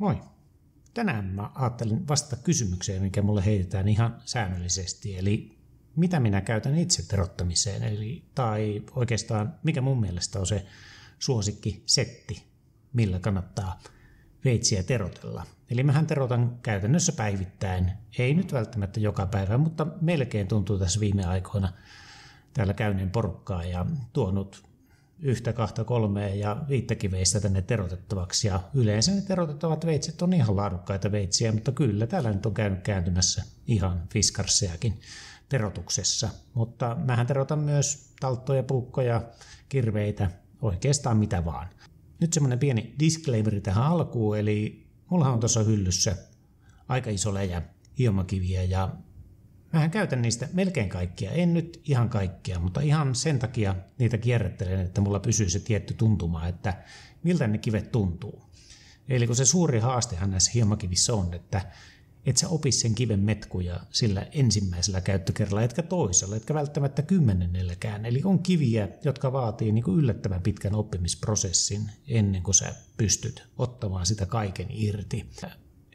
Moi. Tänään mä ajattelin vastata kysymykseen, mikä mulle heitetään ihan säännöllisesti. Eli mitä minä käytän itse terottamiseen? Tai oikeastaan mikä mun mielestä on se suosikkisetti, millä kannattaa veitsiä terotella. Eli mähän terotan käytännössä päivittäin. Ei nyt välttämättä joka päivä, mutta melkein tuntuu tässä viime aikoina täällä käyneen porukkaa ja tuonut 1, 2, 3 ja 5 veistä tänne terotettavaksi. Ja yleensä ne terotettavat veitset on ihan laadukkaita veitsiä, mutta kyllä täällä nyt on käynyt kääntymässä ihan fiskarsejakin terotuksessa. Mutta mähän terotan myös talttoja, puukkoja, kirveitä, oikeastaan mitä vaan. Nyt semmoinen pieni disclaimeri tähän alkuun, eli mullahan on tuossa hyllyssä aika iso läjä hiomakiviä ja mähän käytän niistä melkein kaikkia, en nyt ihan kaikkia, mutta ihan sen takia niitä kierrättelen, että mulla pysyy se tietty tuntuma, että miltä ne kivet tuntuu. Eli kun se suuri haastehan näissä hiomakivissä on, että et sä opi sen kiven metkuja sillä ensimmäisellä käyttökerralla, etkä toisella, etkä välttämättä 10. Eli on kiviä, jotka vaatii niin kuin yllättävän pitkän oppimisprosessin ennen kuin sä pystyt ottamaan sitä kaiken irti.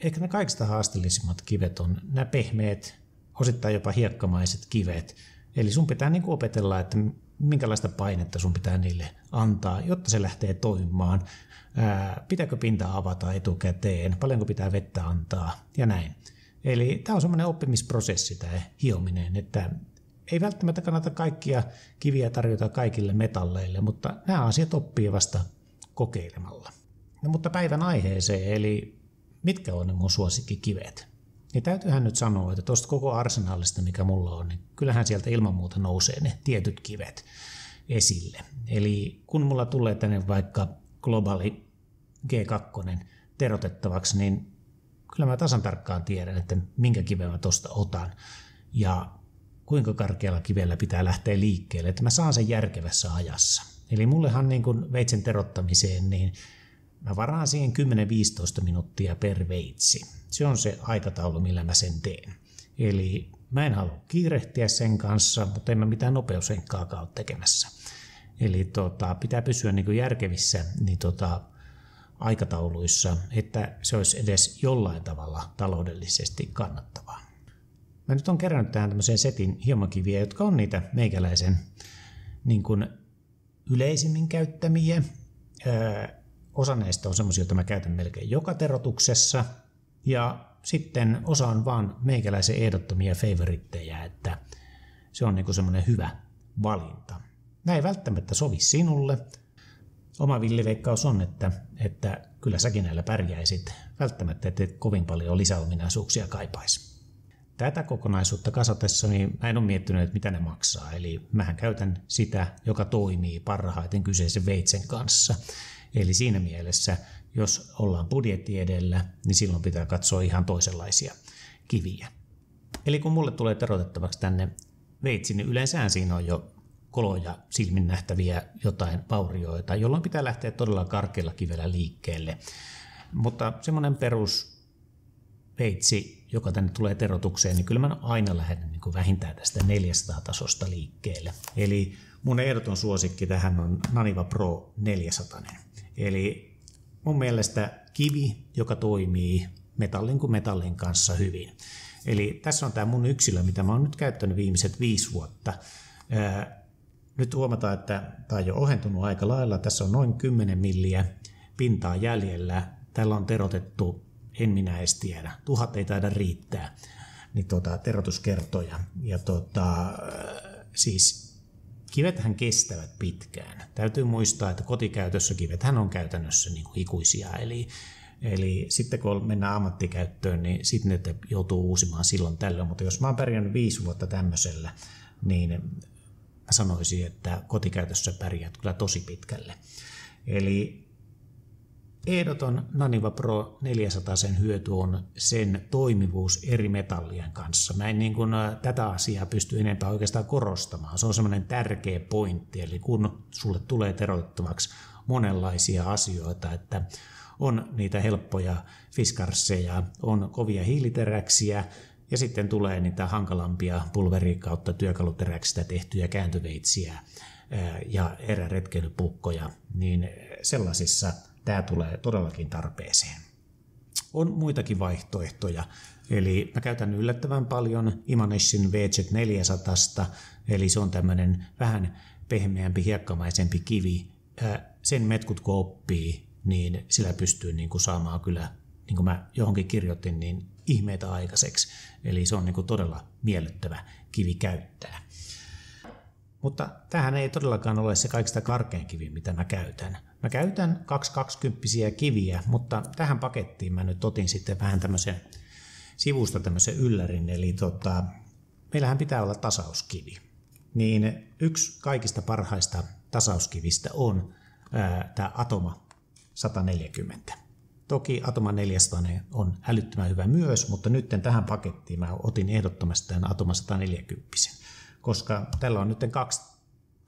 Ehkä ne kaikista haasteellisimmat kivet on nämä pehmeät, osittain jopa hiekkamaiset kivet. Eli sun pitää niin kuin opetella, että minkälaista painetta sun pitää niille antaa, jotta se lähtee toimimaan. Pitääkö pintaa avata etukäteen, paljonko pitää vettä antaa ja näin. Eli tämä on semmoinen oppimisprosessi tämä hiominen, että ei välttämättä kannata kaikkia kiviä tarjota kaikille metalleille, mutta nämä asiat oppii vasta kokeilemalla. No, mutta päivän aiheeseen, eli mitkä on ne mun suosikkikivet? Niin täytyyhän nyt sanoa, että tuosta koko arsenaalista, mikä mulla on, niin kyllähän sieltä ilman muuta nousee ne tietyt kivet esille. Eli kun mulla tulee tänne vaikka globaali G2 terotettavaksi, niin kyllä mä tasan tarkkaan tiedän, että minkä kiven mä tuosta otan ja kuinka karkealla kivellä pitää lähteä liikkeelle, että mä saan sen järkevässä ajassa. Eli mullehan niin kuin veitsen terottamiseen, niin mä varaan siihen 10-15 minuuttia per veitsi. Se on se aikataulu, millä mä sen teen. Eli mä en halua kiirehtiä sen kanssa, mutta en mä mitään nopeusenkkaakaan ole tekemässä. Eli pitää pysyä niin kuin järkevissä aikatauluissa, että se olisi edes jollain tavalla taloudellisesti kannattavaa. Mä nyt on kerännyt tähän tämmöisen setin hiomakiviä, jotka on niitä meikäläisen niin kuin yleisimmin käyttämiä. Osa näistä on semmoisia, joita mä käytän melkein joka terotuksessa. Ja sitten osa on vaan meikäläisen ehdottomia favorittejä, että se on niin kuin semmoinen hyvä valinta. Nämä ei välttämättä sovi sinulle. Oma villiveikkaus on, että kyllä säkin näillä pärjäisit. Välttämättä et kovin paljon lisäominaisuuksia kaipaisi. Tätä kokonaisuutta kasatessani mä en ole miettinyt, että mitä ne maksaa. Eli mähän käytän sitä, joka toimii parhaiten kyseisen veitsen kanssa. Eli siinä mielessä, jos ollaan budjetti edellä, niin silloin pitää katsoa ihan toisenlaisia kiviä. Eli kun mulle tulee terotettavaksi tänne veitsi, niin yleensä siinä on jo koloja silmin nähtäviä jotain vaurioita, jolloin pitää lähteä todella karkealla kivellä liikkeelle. Mutta semmoinen perusveitsi, joka tänne tulee terotukseen, niin kyllä mä aina lähden niin kuin vähintään tästä 400 tasosta liikkeelle. Eli mun ehdoton suosikki tähän on Naniva Pro 400. Eli mun mielestä kivi, joka toimii metallin kuin metallin kanssa hyvin. Eli tässä on tämä mun yksilö, mitä mä oon nyt käyttänyt viimeiset 5 vuotta. Nyt huomataan, että tämä on jo ohentunut aika lailla. Tässä on noin 10 milliä pintaa jäljellä. Tällä on terotettu, en minä edes tiedä, 1000 ei taida riittää, niin terotuskertoja. Ja siis kivethän kestävät pitkään. Täytyy muistaa, että kotikäytössä kivethän on käytännössä niin kuin ikuisia. Eli sitten kun mennään ammattikäyttöön, niin sitten ne joutuu uusimaan silloin tällöin. Mutta jos mä oon pärjännyt 5 vuotta tämmöisellä, niin mä sanoisin, että kotikäytössä pärjäät kyllä tosi pitkälle. Eli ehdoton Naniva Pro 400 sen hyöty on sen toimivuus eri metallien kanssa. Mä en niin kuin tätä asiaa pysty enempää oikeastaan korostamaan. Se on semmoinen tärkeä pointti, eli kun sulle tulee terotettavaksi monenlaisia asioita, että on niitä helppoja fiskarsseja, on kovia hiiliteräksiä, ja sitten tulee niitä hankalampia pulveri- kautta työkaluteräksistä tehtyjä kääntöveitsiä ja eräretkeilypukkoja, niin sellaisissa tämä tulee todellakin tarpeeseen. on muitakin vaihtoehtoja. Eli mä käytän yllättävän paljon Imaneshin VZ400, eli se on tämmöinen vähän pehmeämpi, hiekkamaisempi kivi. Sen metkut kun oppii, niin sillä pystyy niin kuin saamaan kyllä, niin kuin mä johonkin kirjoitin, niin ihmeitä aikaiseksi. Eli se on niin kuin todella miellyttävä kivi käyttää. Mutta tämähän ei todellakaan ole se kaikista karkein kivi, mitä mä käytän. Mä käytän 220-kympppisiä kiviä, mutta tähän pakettiin mä nyt otin sitten vähän tämmöisen sivusta tämmöisen yllärin. Eli meillähän pitää olla tasauskivi. Niin yksi kaikista parhaista tasauskivistä on tämä Atoma 140. Toki Atoma 400 on älyttömän hyvä myös, mutta nyt tähän pakettiin mä otin ehdottomasti tämän Atoma 140, koska tällä on nyt 2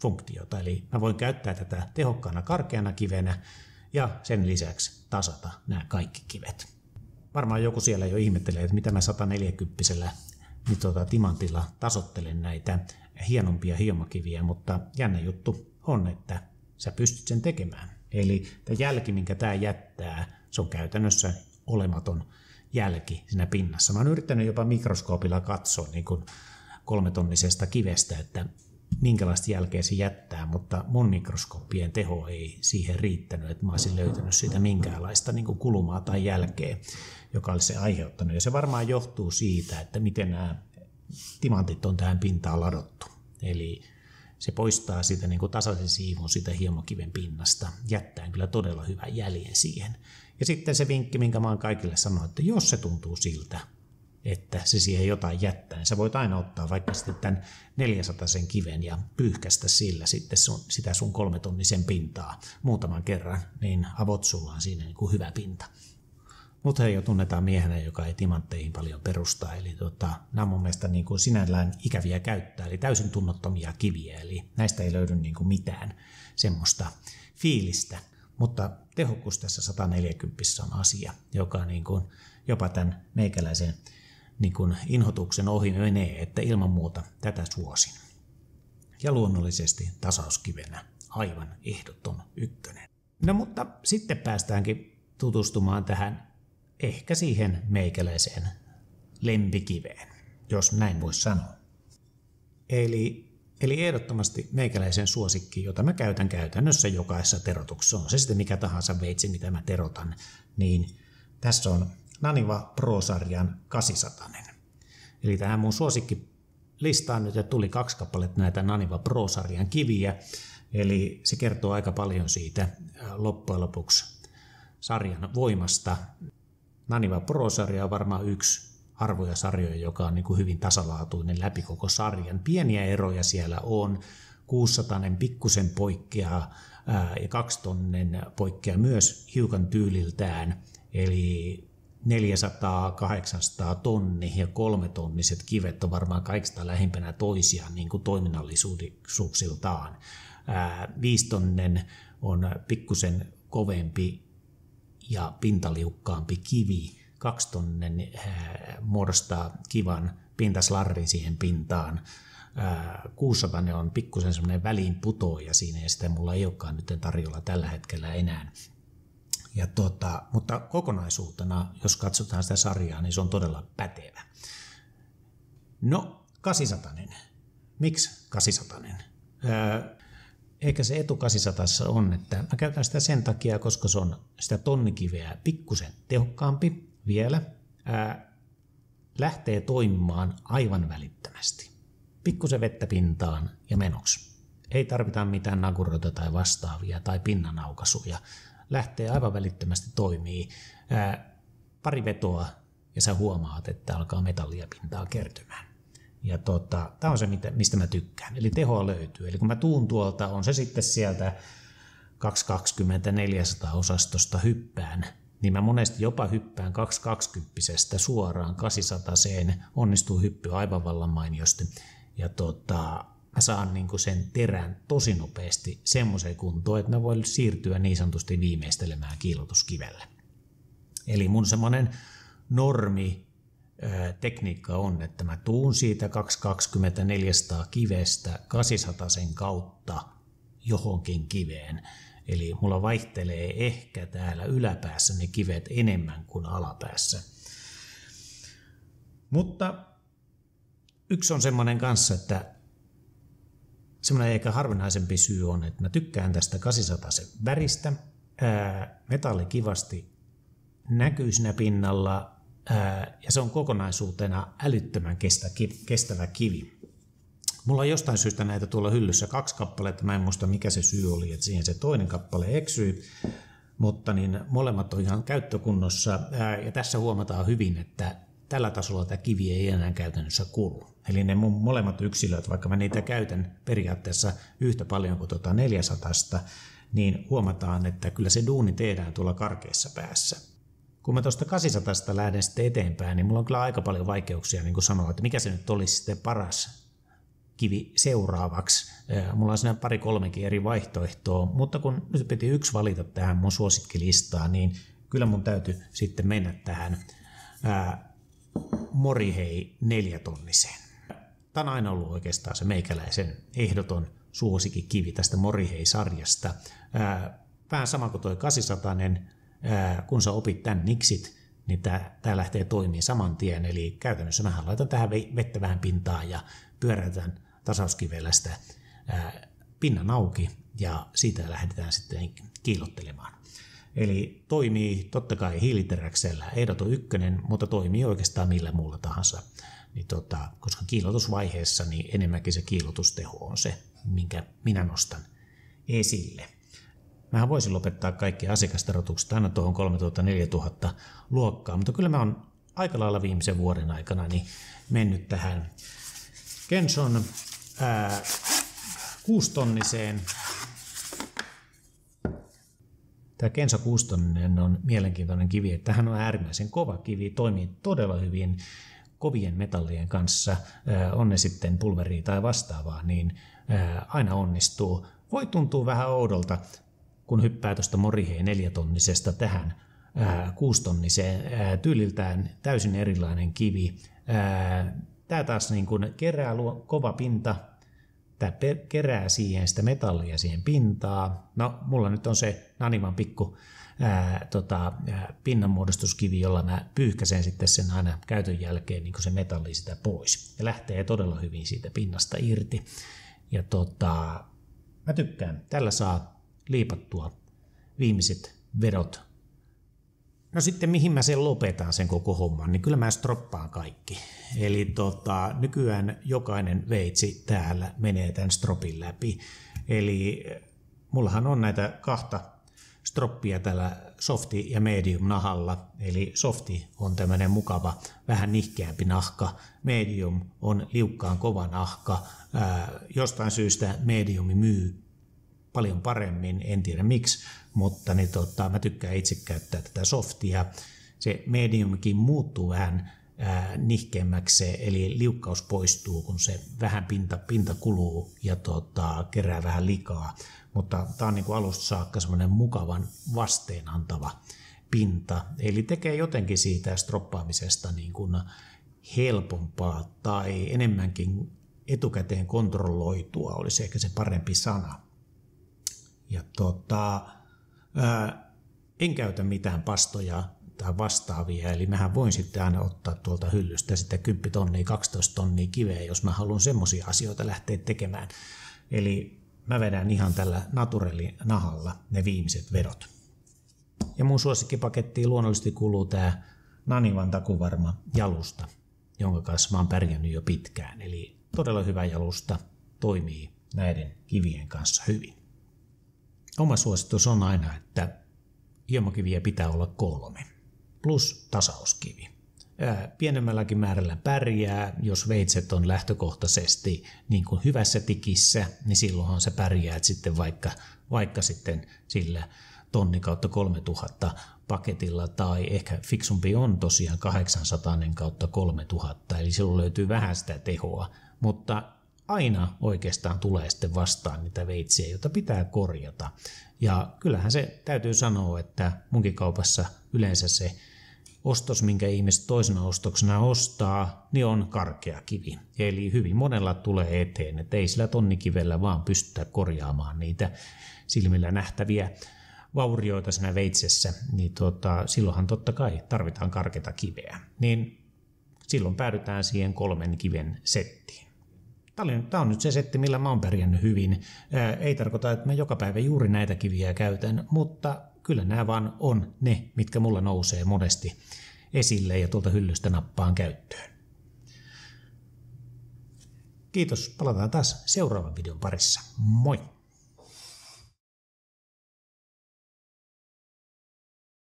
funktiota. Eli mä voin käyttää tätä tehokkaana karkeana kivenä ja sen lisäksi tasata nämä kaikki kivet. Varmaan joku siellä jo ihmettelee, että mitä mä 140 niin timantilla tasoittelen näitä hienompia hiomakiviä, mutta jännä juttu on, että sä pystyt sen tekemään. Eli tämä jälki, minkä tämä jättää, se on käytännössä olematon jälki siinä pinnassa. Mä oon yrittänyt jopa mikroskoopilla katsoa niin kuin 3-tonnisesta kivestä, että minkälaista jälkeä se jättää, mutta mun mikroskooppien teho ei siihen riittänyt, että mä olisin löytänyt siitä minkäänlaista niin kuin kulumaa tai jälkeä, joka olisi se aiheuttanut. Ja se varmaan johtuu siitä, että miten nämä timantit on tähän pintaan ladottu. Eli se poistaa sitä niin kuin tasaisen siivun siitä hiemokiven pinnasta, jättäen kyllä todella hyvän jäljen siihen. Ja sitten se vinkki, minkä mä oon kaikille sanonut, että jos se tuntuu siltä, että se siihen jotain jättää, niin sä voit aina ottaa vaikka sitten tämän 400 kiven ja pyyhkästä sillä sitten sitä sun 3-tonnisen pintaa muutaman kerran, niin avot sulla on siinä niin kuin hyvä pinta. Mutta he jo tunnetaan miehenä, joka ei timantteihin paljon perustaa, eli nämä on mun mielestä niin kuin sinällään ikäviä käyttää, eli täysin tunnottomia kiviä, eli näistä ei löydy niin kuin mitään semmoista fiilistä, mutta tehokkuus tässä 140 on asia, joka niin kuin jopa tämän meikäläisen niin kuin inhotuksen ohi menee, että ilman muuta tätä suosin. Ja luonnollisesti tasauskivenä aivan ehdoton ykkönen. No mutta sitten päästäänkin tutustumaan tähän ehkä siihen meikäläiseen lempikiveen, jos näin voisi sanoa. Eli ehdottomasti meikäläisen suosikki, jota mä käytän käytännössä jokaisessa terotuksessa, on se sitten mikä tahansa veitsi, mitä mä terotan, niin tässä on Naniva Pro-sarjan 800. Eli tähän mun suosikkilistaan nyt tuli 2 kappaletta näitä Naniva Pro-sarjan kiviä, eli se kertoo aika paljon siitä loppujen lopuksi sarjan voimasta. Naniva Pro-sarja on varmaan yksi harvoja sarjoja, joka on niin kuin hyvin tasalaatuinen läpi koko sarjan. Pieniä eroja siellä on. 600 pikkusen poikkeaa ja 2 tonnin poikkeaa myös hiukan tyyliltään. Eli 400, 800 tonni ja 3-tonniset kivet on varmaan kaikista lähimpänä toisiaan niin kuin toiminnallisuuksiltaan. 5 tonnen on pikkusen kovempi ja pintaliukkaampi kivi. 2 tonnen muodostaa kivan pintaslarrin siihen pintaan. 600 on pikkusen semmoinen väliinputoaja siinä ja sitä mulla ei olekaan nyt tarjolla tällä hetkellä enää. Ja mutta kokonaisuutena, jos katsotaan sitä sarjaa, niin se on todella pätevä. No, 800. Miksi 800? Eikä se etu 800 on, että mä käytän sitä sen takia, koska se on sitä tonnikiveä pikkusen tehokkaampi vielä. Lähtee toimimaan aivan välittömästi. Pikkusen vettä pintaan ja menoksi. Ei tarvita mitään nakuroita tai vastaavia tai pinnanaukaisuja. Lähtee aivan välittömästi toimii. Pari vetoa ja sä huomaat, että alkaa metallia pintaa kertymään. Ja tämä on se, mistä mä tykkään. Eli tehoa löytyy. Eli kun mä tuun tuolta, on se sitten sieltä 220-400 osastosta hyppään, niin mä monesti jopa hyppään 220 suoraan 800, onnistuu hyppy aivan vallan mainiosti. Ja mä saan niinku sen terän tosi nopeasti semmoiseen kuntoon, että mä voin siirtyä niin sanotusti viimeistelemään kiillotuskivelle. Eli mun semmoinen normi tekniikka on, että mä tuun siitä 220-400 kivestä 800 kautta johonkin kiveen. Eli mulla vaihtelee ehkä täällä yläpäässä ne kivet enemmän kuin alapäässä. Mutta yksi on semmoinen kanssa, että semmoinen ehkä harvinaisempi syy on, että mä tykkään tästä 800 väristä. Metalli kivasti näkyy siinä pinnalla ja se on kokonaisuutena älyttömän kestävä kivi. Mulla on jostain syystä näitä tuolla hyllyssä 2 kappaletta. Mä en muista mikä se syy oli, että siihen se toinen kappale eksyi. Mutta niin molemmat on ihan käyttökunnossa ja tässä huomataan hyvin, että tällä tasolla tämä kivi ei enää käytännössä kulu. Eli ne mun molemmat yksilöt, vaikka mä niitä käytän periaatteessa yhtä paljon kuin 400, niin huomataan, että kyllä se duuni tehdään tuolla karkeassa päässä. Kun mä tuosta 800 lähden sitten eteenpäin, niin mulla on kyllä aika paljon vaikeuksia niin kuin sanoa, että mikä se nyt olisi sitten paras kivi seuraavaksi. Mulla on siinä 2-3 eri vaihtoehtoa, mutta kun nyt piti yksi valita tähän mun suosikkilistaan, niin kyllä mun täytyy sitten mennä tähän Morihei 4-tonniseen. Tämä on aina ollut oikeastaan se meikäläisen ehdoton suosikkikivi tästä Morihei-sarjasta. Vähän sama kuin toi 800, kun sä opit tämän niksit, niin tämä lähtee toimimaan saman tien. Eli käytännössä mä laitan tähän vettä vähän pintaan ja pyöräytän tasauskivellä sitä pinnan auki ja siitä lähdetään sitten kiillottelemaan. Eli toimii totta kai hiiliteräksellä ehdoton 1, mutta toimii oikeastaan millä muulla tahansa. Niin koska kiillotusvaiheessa niin enemmänkin se kiillotusteho on se, minkä minä nostan esille. Mähän voisin lopettaa kaikki asiakasterotukset aina tuohon 3000-4000 luokkaan, mutta kyllä mä oon aika lailla viimeisen vuoden aikana niin mennyt tähän Kenson 6-tonniseen. Tämä Kenso 6-tonninen on mielenkiintoinen kivi, että tämähän on äärimmäisen kova kivi, toimii todella hyvin kovien metallien kanssa, on ne sitten pulveria tai vastaavaa, niin aina onnistuu. Voi tuntua vähän oudolta, kun hyppää tuosta Morihei 4-tonnisesta tähän 6-tonniseen, tyyliltään täysin erilainen kivi. Tämä taas niin kuin kerää kova pinta, tämä kerää siihen sitä metallia siihen pintaa. No, mulla nyt on se Nanivan pikku pinnanmuodostuskivi, jolla mä pyyhkäsen sitten sen aina käytön jälkeen niin se metalli sitä pois. Ja lähtee todella hyvin siitä pinnasta irti. Ja mä tykkään. Tällä saa liipattua viimeiset vedot. No sitten mihin mä sen lopetan sen koko homman, niin kyllä mä stroppaan kaikki. Eli nykyään jokainen veitsi täällä menee tämän stropin läpi. Eli mullahan on näitä 2 stroppia tällä softi ja medium nahalla. Eli softi on tämmöinen mukava, vähän nihkeämpi nahka. Medium on liukkaan kova nahka. Jostain syystä mediumi myy paljon paremmin, en tiedä miksi, mutta niin mä tykkään itse käyttää tätä softia. Se mediumkin muuttuu vähän nihkeämmäksi, eli liukkaus poistuu, kun se vähän pinta kuluu ja kerää vähän likaa. Mutta tämä on niin kuin alusta saakka semmoinen mukavan vasteen antava pinta, eli tekee jotenkin siitä stroppaamisesta niin kuin helpompaa tai enemmänkin etukäteen kontrolloitua, olisi ehkä se parempi sana. Ja en käytä mitään pastoja tai vastaavia, eli mähän voin sitten aina ottaa tuolta hyllystä sitten 10 tonnia, 12 tonnia kiveä, jos mä haluan semmoisia asioita lähteä tekemään. Eli mä vedän ihan tällä naturellinahalla ne viimeiset vedot. Ja mun suosikkipakettiin luonnollisesti kuuluu tää Nanivan takuvarma jalusta, jonka kanssa mä oon pärjännyt jo pitkään. Eli todella hyvä jalusta, toimii näiden kivien kanssa hyvin. Oma suositus on aina, että hiemokiviä pitää olla 3, plus tasauskivi. Pienemmälläkin määrällä pärjää, jos veitset on lähtökohtaisesti niin kuin hyvässä tikissä, niin silloinhan se pärjää sitten vaikka sitten sillä 1000/3000 paketilla, tai ehkä fiksumpi on tosiaan 800/3000, eli silloin löytyy vähän sitä tehoa, mutta aina oikeastaan tulee sitten vastaan niitä veitsiä, joita pitää korjata. Ja kyllähän se täytyy sanoa, että munkin kaupassa yleensä se ostos, minkä ihmiset toisena ostoksena ostaa, niin on karkea kivi. Eli hyvin monella tulee eteen, että ei sillä tonnikivellä vaan pystytä korjaamaan niitä silmillä nähtäviä vaurioita siinä veitsessä, niin silloinhan totta kai tarvitaan karkeata kiveä. Niin silloin päädytään siihen 3 kiven settiin. Tämä on nyt se setti, millä mä oon pärjännyt hyvin. Ei tarkoita, että mä joka päivä juuri näitä kiviä käytän, mutta kyllä nämä vaan on ne, mitkä mulla nousee monesti esille ja tuolta hyllystä nappaan käyttöön. Kiitos, palataan taas seuraavan videon parissa. Moi!